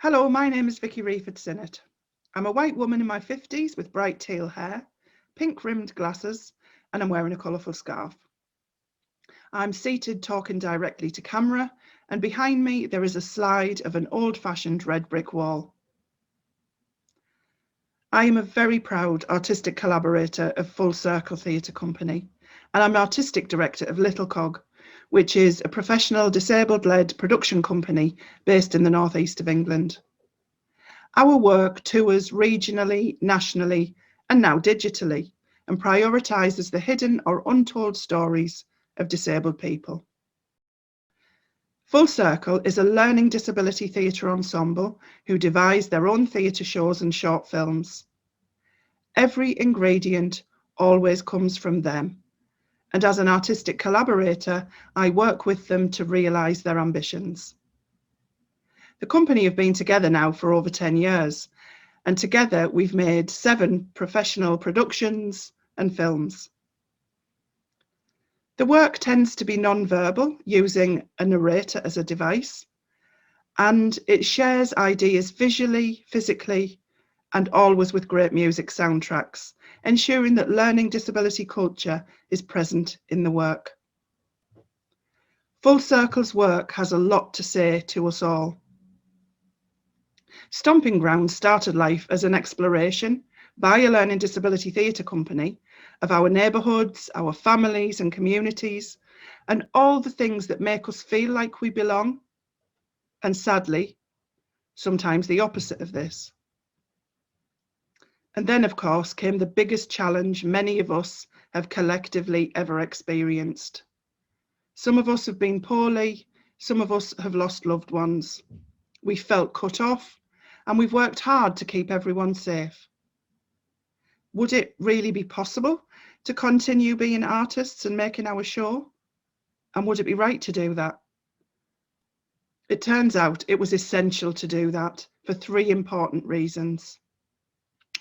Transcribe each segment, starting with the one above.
Hello, my name is Vicky Reeford Sinnott. I'm a white woman in my 50s with bright teal hair, pink rimmed glasses, and I'm wearing a colourful scarf. I'm seated talking directly to camera, and behind me there is a slide of an old-fashioned red brick wall. I am a very proud artistic collaborator of Full Circle Theatre Company, and I'm artistic director of Little Cog, which is a professional disabled-led production company based in the northeast of England. Our work tours regionally, nationally, and now digitally, and prioritises the hidden or untold stories of disabled people. Full Circle is a learning disability theatre ensemble who devise their own theatre shows and short films. Every ingredient always comes from them, and as an artistic collaborator, I work with them to realise their ambitions. The company have been together now for over 10 years, and together we've made 7 professional productions and films. The work tends to be non-verbal, using a narrator as a device, and it shares ideas visually, physically, and always with great music soundtracks, ensuring that learning disability culture is present in the work. Full Circle's work has a lot to say to us all. Stomping Ground started life as an exploration by a learning disability theatre company of our neighbourhoods, our families and communities, and all the things that make us feel like we belong, and sadly, sometimes the opposite of this. And then, of course, came the biggest challenge many of us have collectively ever experienced. Some of us have been poorly, some of us have lost loved ones. We felt cut off, and we've worked hard to keep everyone safe. Would it really be possible to continue being artists and making our show? And would it be right to do that? It turns out it was essential to do that for 3 important reasons.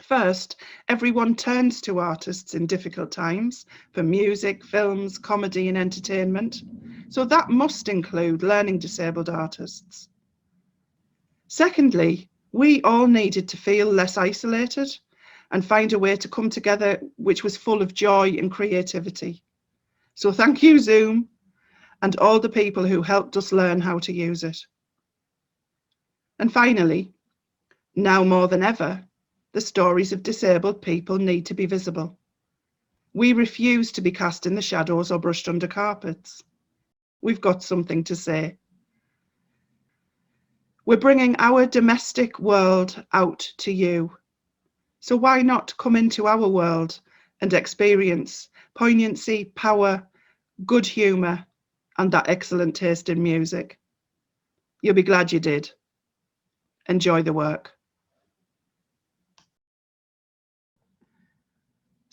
First, everyone turns to artists in difficult times for music, films, comedy and entertainment. So that must include learning disabled artists. Secondly, we all needed to feel less isolated and find a way to come together which was full of joy and creativity. So thank you, Zoom, and all the people who helped us learn how to use it. And finally, now more than ever, the stories of disabled people need to be visible. We refuse to be cast in the shadows or brushed under carpets. We've got something to say. We're bringing our domestic world out to you. So why not come into our world and experience poignancy, power, good humour, and that excellent taste in music? You'll be glad you did. Enjoy the work.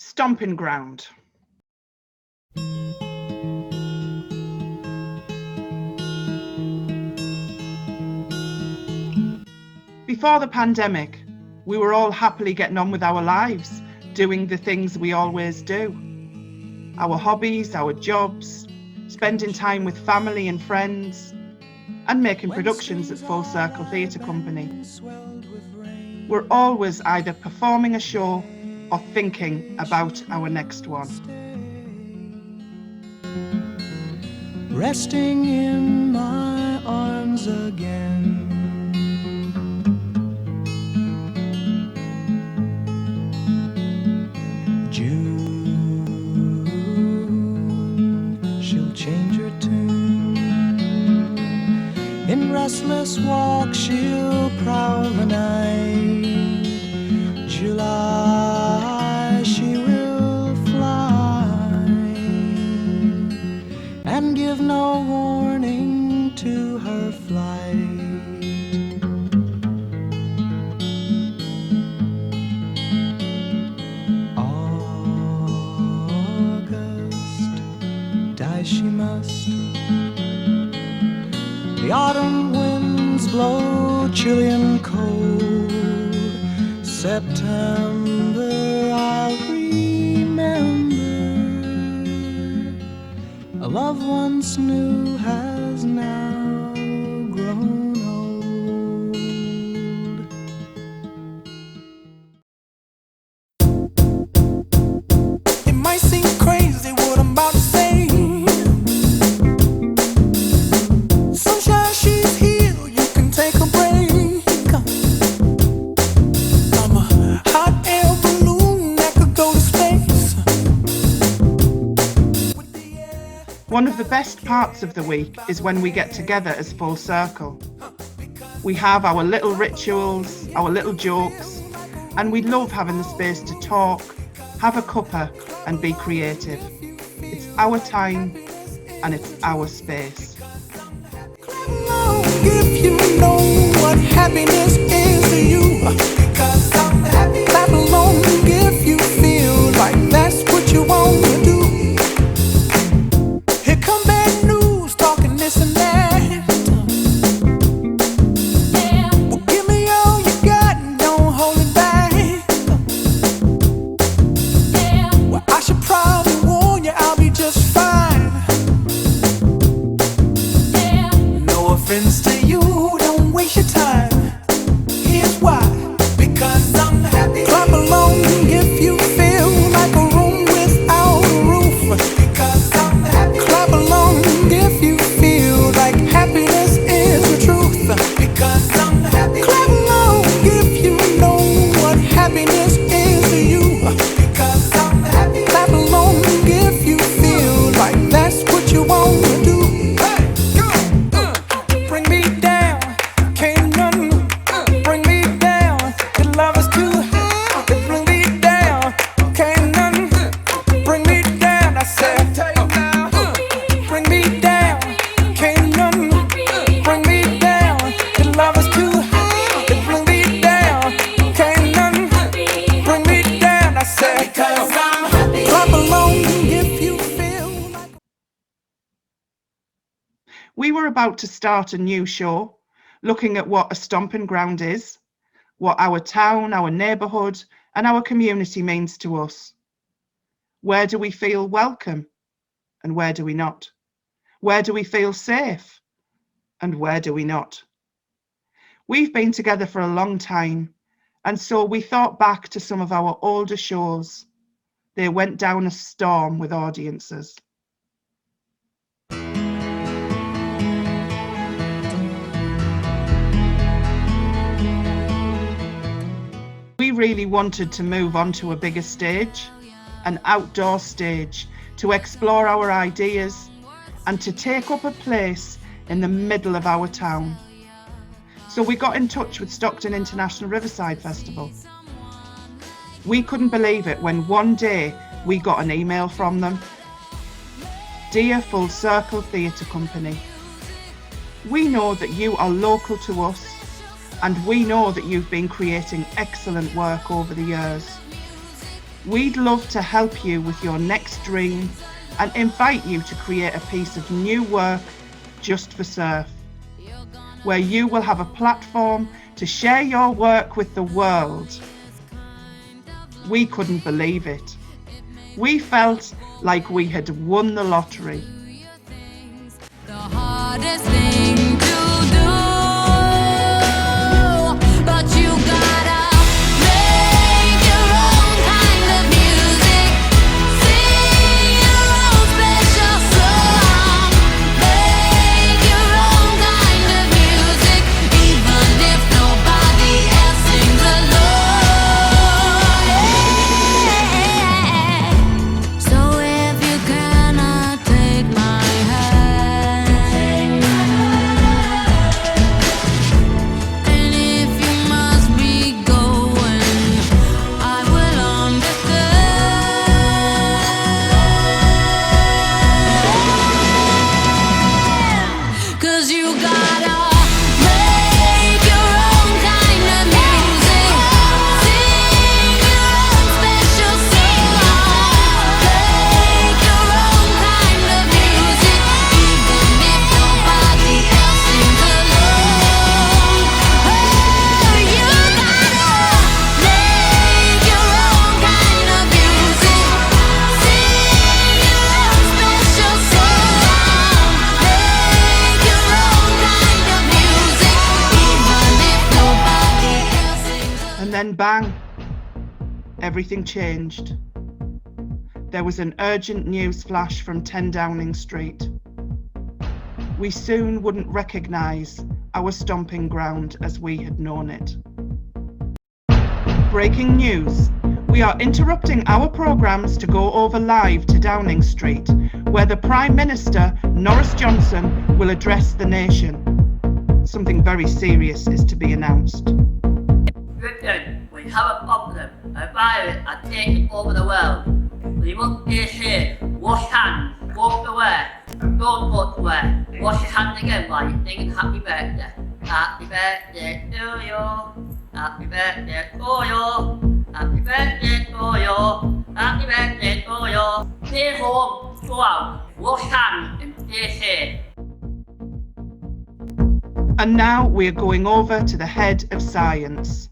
Stomping Ground. Before the pandemic, we were all happily getting on with our lives, doing the things we always do. Our hobbies, our jobs, spending time with family and friends, and making productions at Full Circle Theatre Company. We're always either performing a show or thinking about our next one. Resting in my arms again. In restless walk she'll prowl the night. July she will fly and give no warning to her flight. August, die she must. The autumn winds blow chilly and cold. September I'll remember. A love once new has now grown old. One of the best parts of the week is when we get together as Full Circle. We have our little rituals, our little jokes, and we love having the space to talk, have a cuppa and be creative. It's our time and it's our space. If you know what happiness is to you, because I'm happy. Clap along if you feel like that's what you want to do. Here come bad news, talking this and that. Well, give me all you got and don't hold it back. Well, I should probably warn you, I'll be just fine. No offense to you, don't waste your time. Here's why. Because I'm happy. Clap along if you feel like a room without a roof. Because I'm happy. Clap along if you feel like happiness is the truth. Because I'm happy. Clap along if you know what happiness is to you. Because I'm happy. Clap along if you feel like that's what you want to do. Hey, go! Bring me down, can't none bring me down. Your love is too high. Bring me down, can't none bring me down. I said, bring me down, can't none bring me down. Your love is too high. Bring me down, can't none bring me down. I said, because I'm happy. Clap along if you feel like. We were about to start a new show, looking at what a stomping ground is, what our town, our neighbourhood and our community means to us. Where do we feel welcome and where do we not? Where do we feel safe and where do we not? We've been together for a long time, and so we thought back to some of our older shows. They went down a storm with audiences. We really wanted to move on to a bigger stage, an outdoor stage, to explore our ideas and to take up a place in the middle of our town. So we got in touch with Stockton International Riverside Festival. We couldn't believe it when one day we got an email from them. Dear Full Circle Theatre Company, we know that you are local to us and we know that you've been creating excellent work over the years. We'd love to help you with your next dream and invite you to create a piece of new work just for surf, where you will have a platform to share your work with the world. We couldn't believe it. We felt like we had won the lottery. The hardest thing to do, but you gotta make your own kind of music, sing your own special song, make your own kind of music, even if nobody else sings along. Yeah. So if you cannot take my hand, and if you must be going, I will understand. 'Cause you gotta make your own kind of music, sing your own special song, make your own kind of music, even if nobody else sings along. Oh, you gotta make your own kind of music, sing your own special song, make your own kind of music, even if nobody else sings along. And then bang, everything changed. There was an urgent news flash from 10 Downing Street. We soon wouldn't recognise our stomping ground as we had known it. Breaking news, we We are interrupting our programmes to go over live to Downing Street, where the Prime Minister, Norris Johnson, will address the nation. Something very serious is to be announced. Britain, we have a problem. A virus are taking over the world. We must be here. Wash hands. Walk away. Don't walk away. Wash your hands again while you're singing happy birthday. Happy birthday to you. Happy birthday to you. Happy birthday to you. Happy birthday to you. Stay home. Go out. Wash hands and stay safe. And now we are going over to the head of science.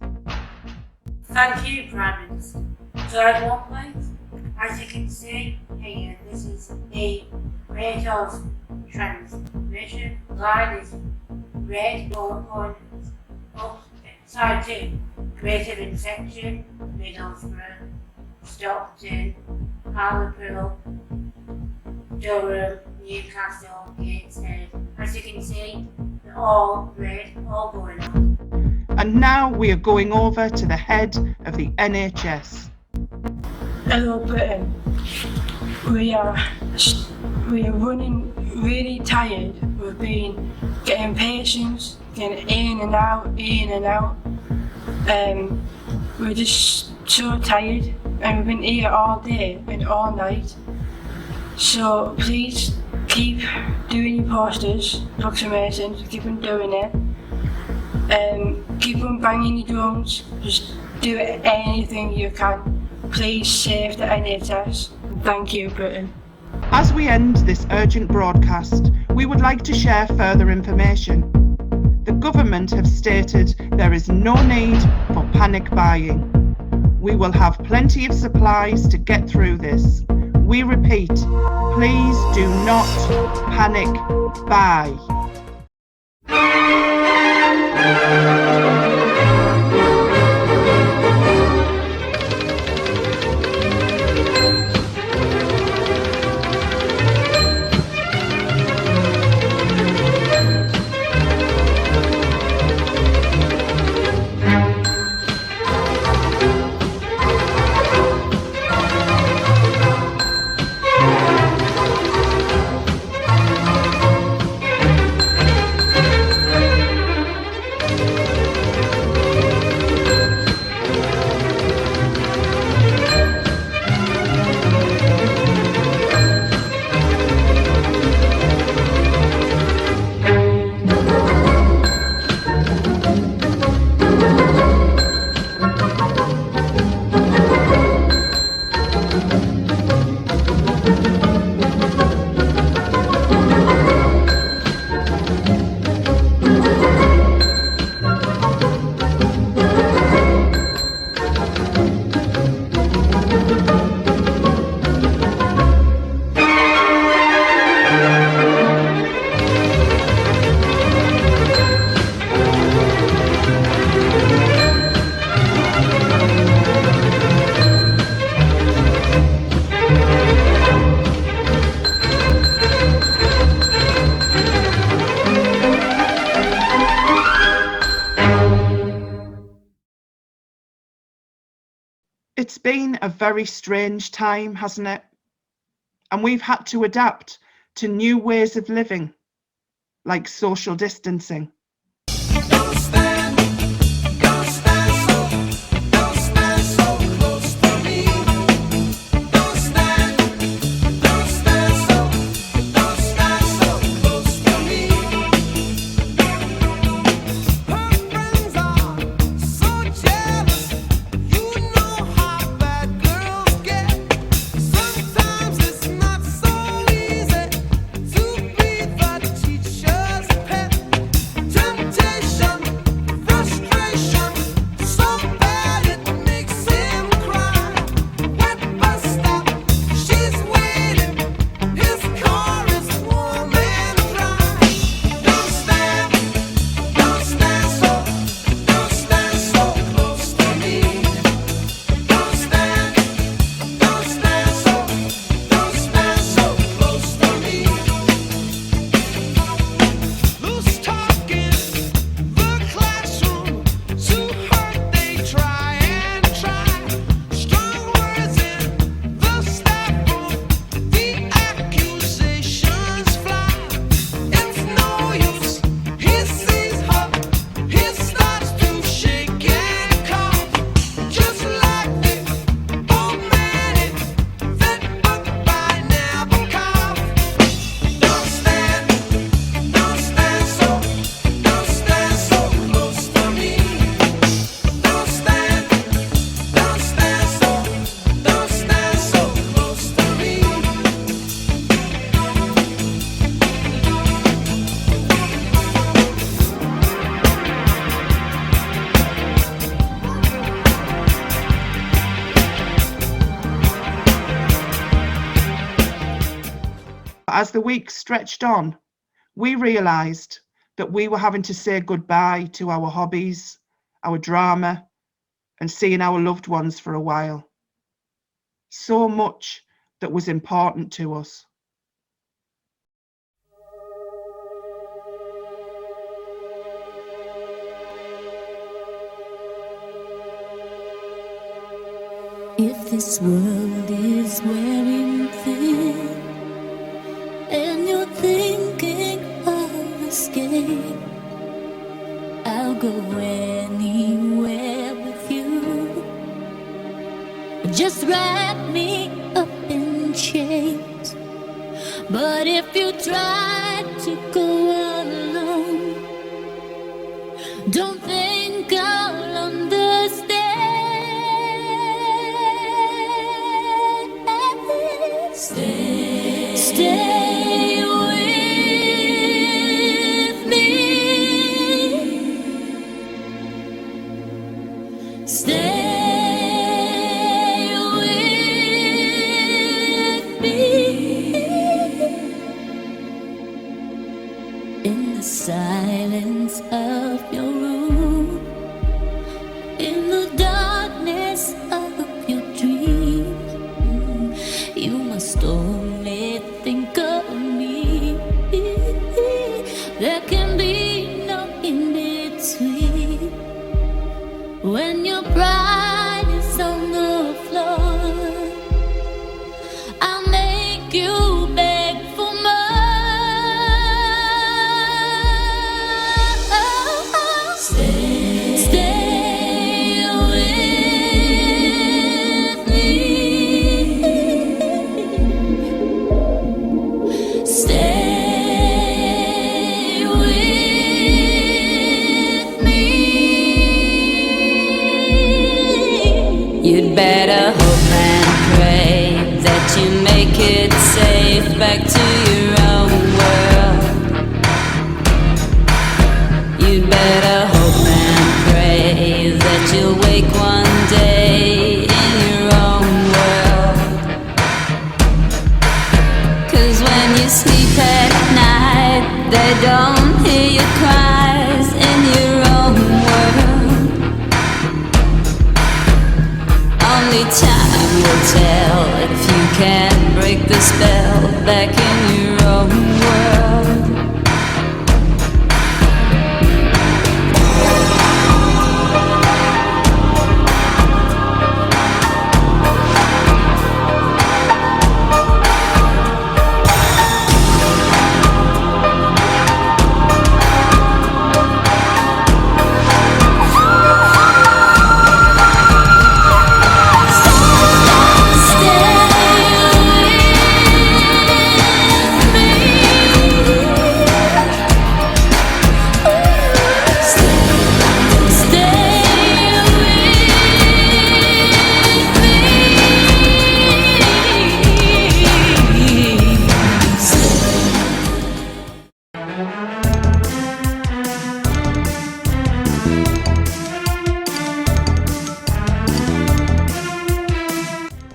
Thank you, Prime Minister. Third one, please. As you can see here, this is the rate of transmission. Line is red, going up, side to rate of infection, Middlesbrough, Stockton, Hartlepool, Durham, Newcastle, Gateshead. As you can see, they're all red, all going up. And now we are going over to the head of the NHS. Hello Britain. We are running really tired. We've been getting patients, getting in and out. We're just so tired, and we've been here all day and all night. So please keep doing your posters, proclamations, keep on doing it. Keep on banging your drums, just do anything you can. Please save the NHS. Thank you, Britain. As we end this urgent broadcast, we would like to share further information. The government have stated there is no need for panic buying. We will have plenty of supplies to get through this. We repeat, please do not panic buy. It's been a very strange time, hasn't it? And we've had to adapt to new ways of living, like social distancing. Don't stand so close to me. Don't stand so close to me. Her friends are so jealous. You know how bad girls get. Sometimes it's not so easy to be the teacher's pet. as the week stretched on, we realised that we were having to say goodbye to our hobbies, our drama, and seeing our loved ones for a while. So much that was important to us. If this world is wearing thin and you're thinking of escape, I'll go anywhere with you. Just wrap me up in chains. But if you try to go alone, don't think I'll understand. Stay with me. Stay with me. In the silence of your room, in the darkness of your dreams, you must only think of me. There can be no in between. When your pride is on the floor, I'll make you beg for more. Stay with me. Stay with me. You'd better hope and pray that you make it safe back to your own world. You'd better hope and pray that you'll wake one day in your own world. 'Cause when you sleep at night, they don't hear your cries in your own world. Only time will tell if you can break the spell back in your own world.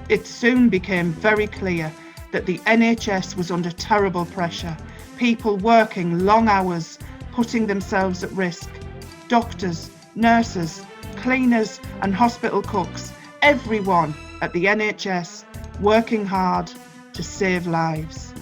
It soon became very clear that the NHS was under terrible pressure. People working long hours, putting themselves at risk. Doctors, nurses, cleaners and hospital cooks, everyone at the NHS working hard to save lives.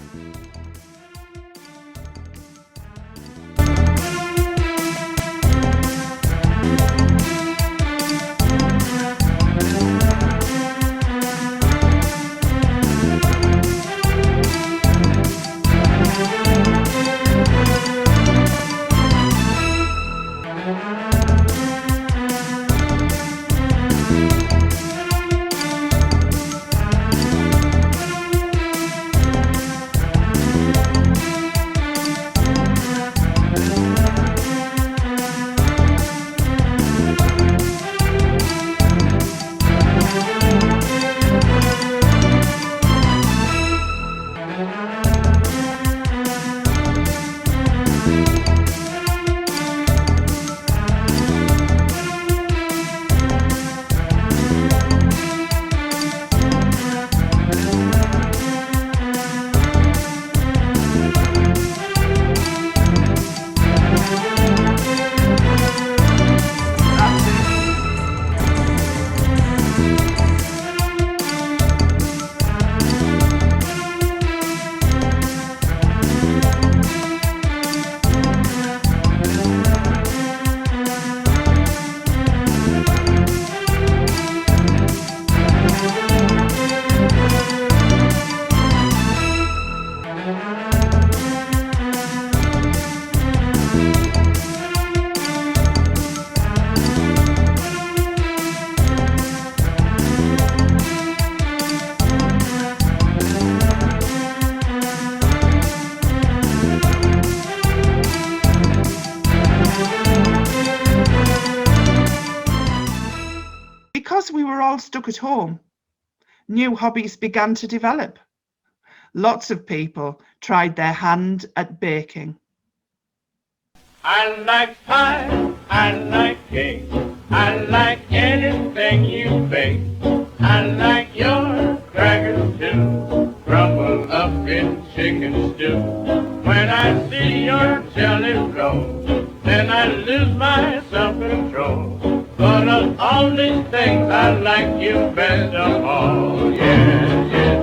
were all stuck at home, new hobbies began to develop. Lots of people tried their hand at baking. I like pie, I like cake, I like anything you bake. I like your crackers too, crumbled up in chicken stew. When I see your jelly roll, then I lose my self-control. But of all these things, I like you best of all, yeah, yeah.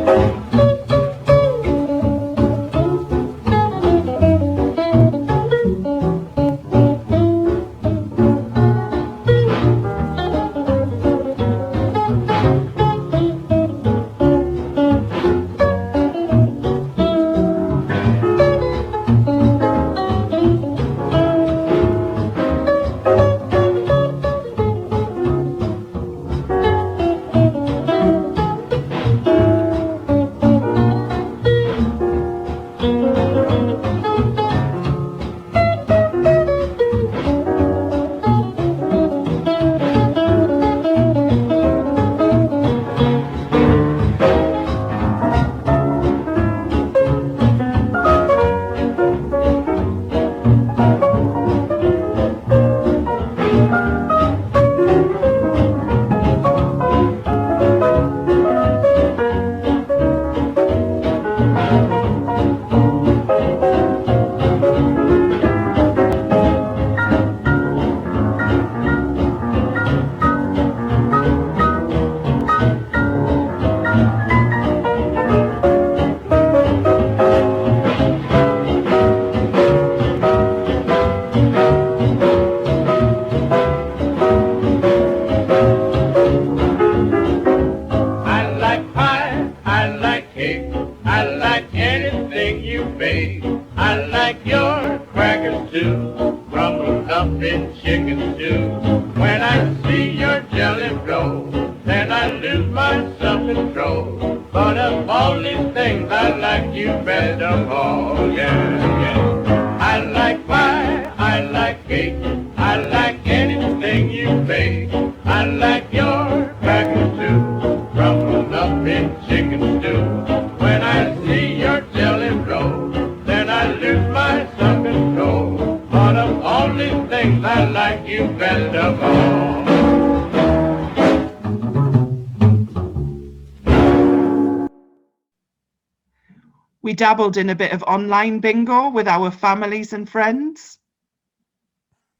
We dabbled in a bit of online bingo with our families and friends.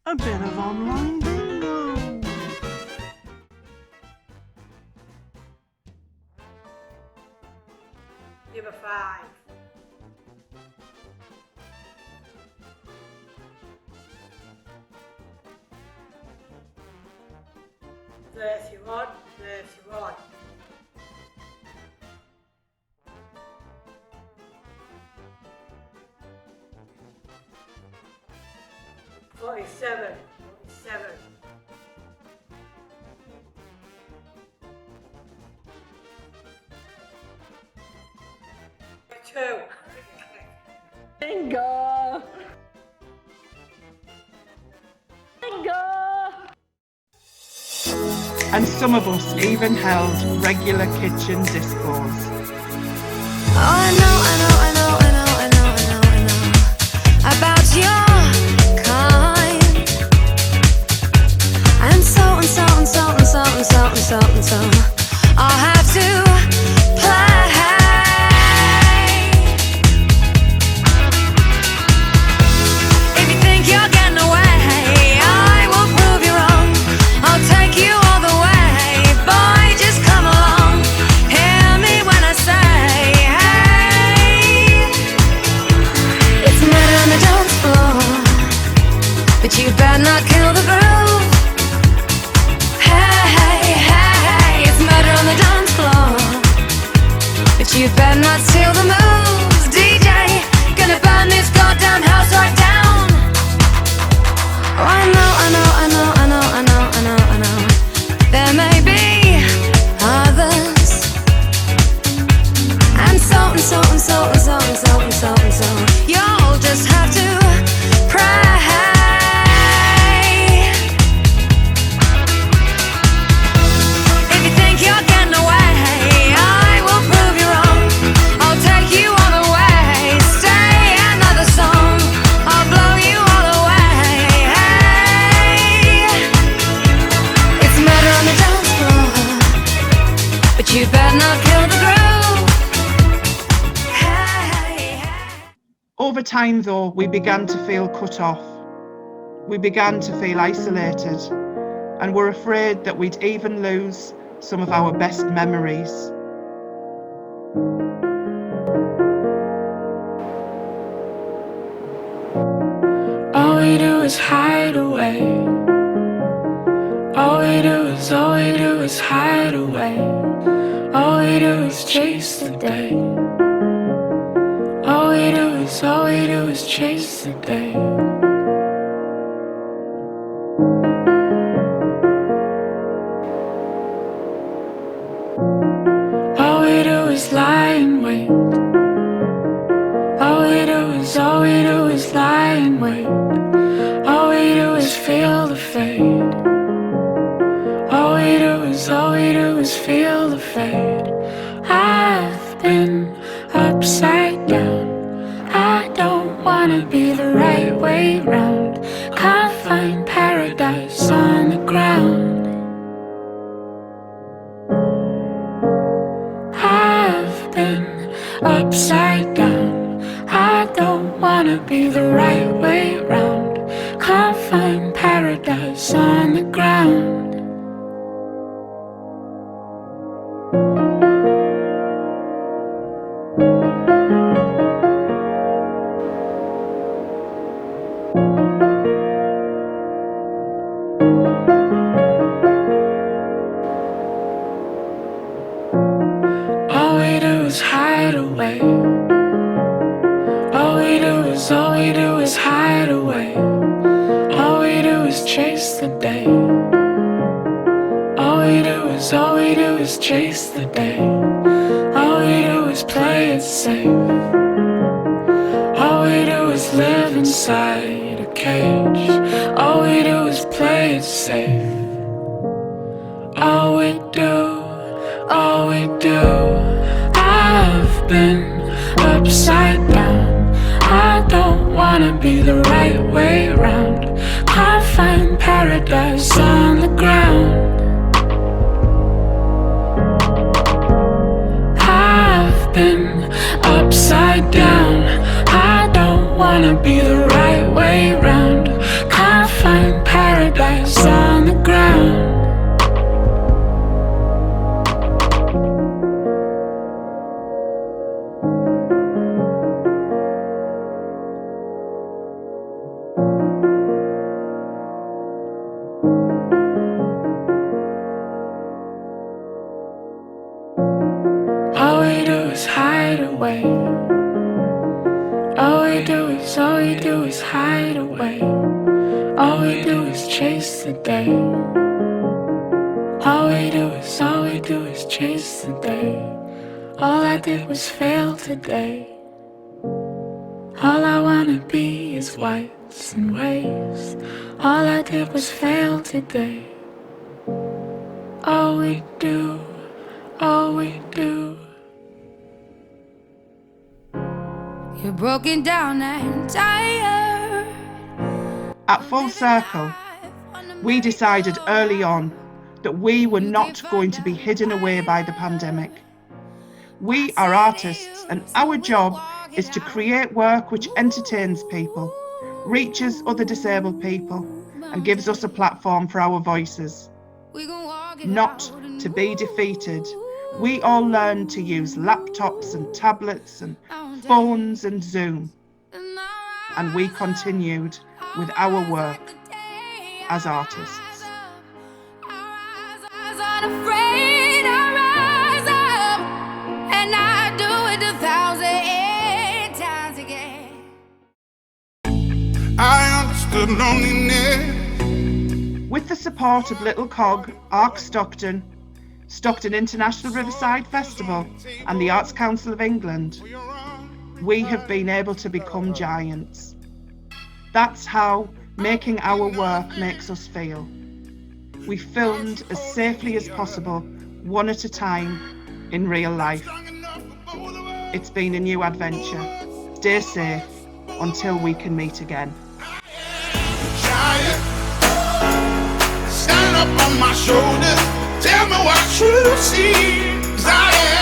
A bit of online bingo. Number 5. Thirty-one. 47. 2. Bingo! Bingo! And some of us even held regular kitchen discos. Oh, I know about your kind. And so I'll have to play. If you think you're getting away, I will prove you wrong. I'll take you all the way. Boy, just come along. Hear me when I say, hey. It's murder on the dance floor, but you better not kill the groove. Hey, it's murder on the dance floor, but you better not steal the moves. DJ, gonna burn this goddamn house right down. Oh, I know. There may be others, and so. You'll just have to pray. If you think time, though, we began to feel cut off. We began to feel isolated, and were afraid that we'd even lose some of our best memories. All we do is hide away. All we do is hide away. All we do is chase the day. All we do is chase the day. All we do is lie in wait. All we do is lie in wait. All we do is feel the fade. All we do is feel the fade. I've been upside down. I don't wanna be the right way round. Can't find paradise on the ground. I've been upside down. I don't wanna be the right way round. Can't find paradise on the ground. All we do is hide away. All we do is hide away. All we do is chase the day. All we do is chase the day. All we do is play it safe. All we do is live inside a cage. All we do is play it safe. All we do, I've been upside down. I don't wanna be the right way round. Can't find paradise on the ground. I've been upside down. I don't wanna be the right way round. Can't find paradise on the ground. All we do is hide away. All we do is hide away. All we do is chase the day. All we do is chase the day. All I did was fail today. All I wanna be is whites and waves. All I did was fail today. All we do. You're broken down and tired. At Full Circle, we decided early on that we were not going to be hidden away by the pandemic. We are artists, and our job is to create work which entertains people, reaches other disabled people, and gives us a platform for our voices. Not to be defeated, we all learned to use laptops and tablets and phones and Zoom. And we continued with our work as artists. I understood loneliness. With the support of Little Cog, Arc Stockton, Stockton International Riverside Festival and the Arts Council of England, we have been able to become giants. That's how making our work makes us feel. We filmed as safely as possible, one at a time, in real life. It's been a new adventure. Stay safe until we can meet again. Giant, stand up on my shoulders, tell me what you see. 'Cause I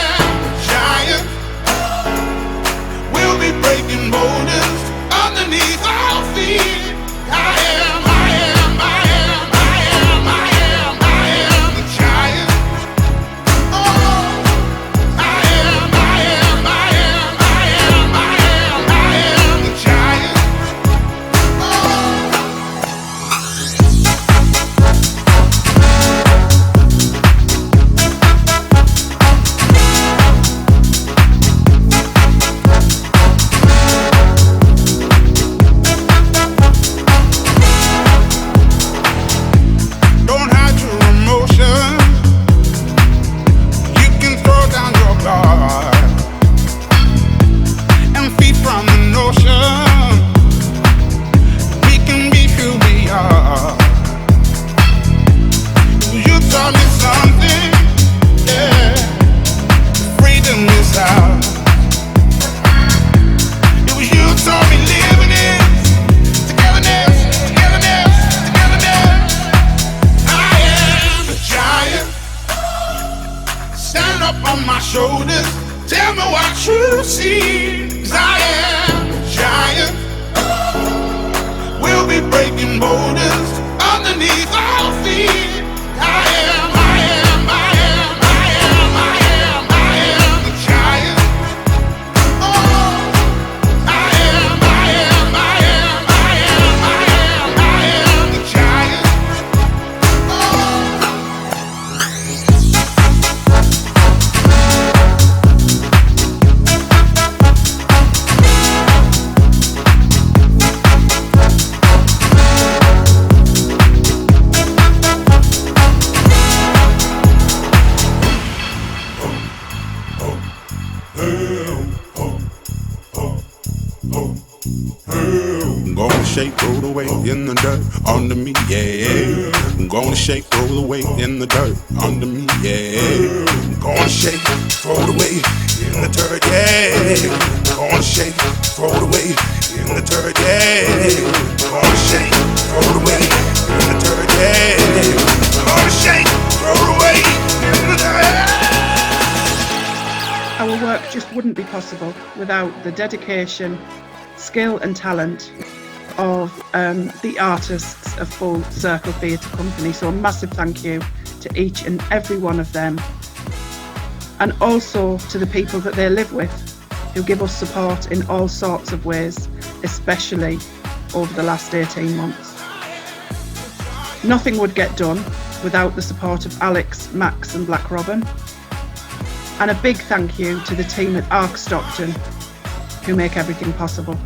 am a giant, we'll be breaking borders. underneath our feet. I am the giant. Oh, I am the giant. Don't hide your emotion. You can throw down your guard and feed from the notion. We can be who we are. You taught me something, yeah. Freedom is ours. It was you taught me living is togetherness, togetherness, togetherness. I am the giant. Stand up on my shoulders. Tell me what you see. 'Cause I am the giant. We'll be breaking borders underneath our feet. I am the giant. Oh, I am the giant. I'm gonna shake, roll away in the dirt under me, yeah. I'm gonna shake, roll away in the dirt under me, yeah. I'm gonna shake, throw it away in the dirt, yeah. I'm gonna shake, throw it away in the dirt, yeah. I'm gonna shake, throw it away in the dirt, yeah. I'm gonna shake, throw it away in the dirt. Our work just wouldn't be possible without the dedication, skill and talent of the artists of Full Circle Theatre Company. So a massive thank you to each and every one of them, and also to the people that they live with who give us support in all sorts of ways, especially over the last 18 months. Nothing would get done without the support of Alex, Max and Black Robin. And a big thank you to the team at Ark Stockton who make everything possible.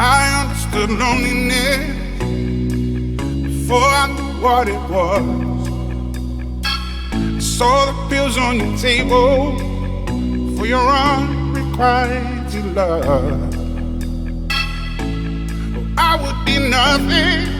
I understood loneliness before I knew what it was. I saw the pills on your table for your unrequited love. Oh, I would be nothing